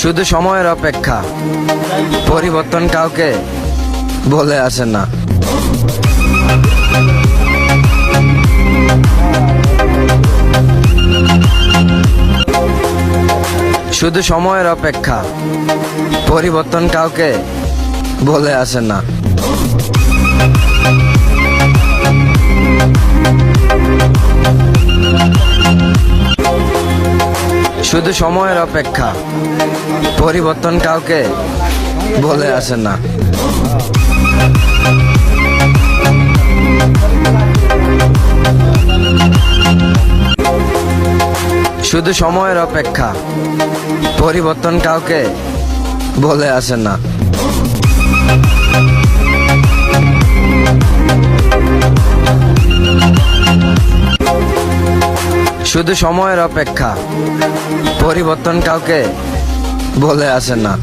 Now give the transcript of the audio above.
শুধু সময়ের অপেক্ষা, পরিবর্তন কাউকে বলে আসে না। শুধু সময়ের অপেক্ষা, পরিবর্তন কাউকে বলে আসে না। শুধু সময়ের অপেক্ষা, পরিবর্তন কাউকে বলে আসে না। শুধু সময়ের অপেক্ষা, পরিবর্তন কাউকে বলে আসে না। শুধু সময়ের অপেক্ষা, পরিবর্তন কাউকে বলে আসে না।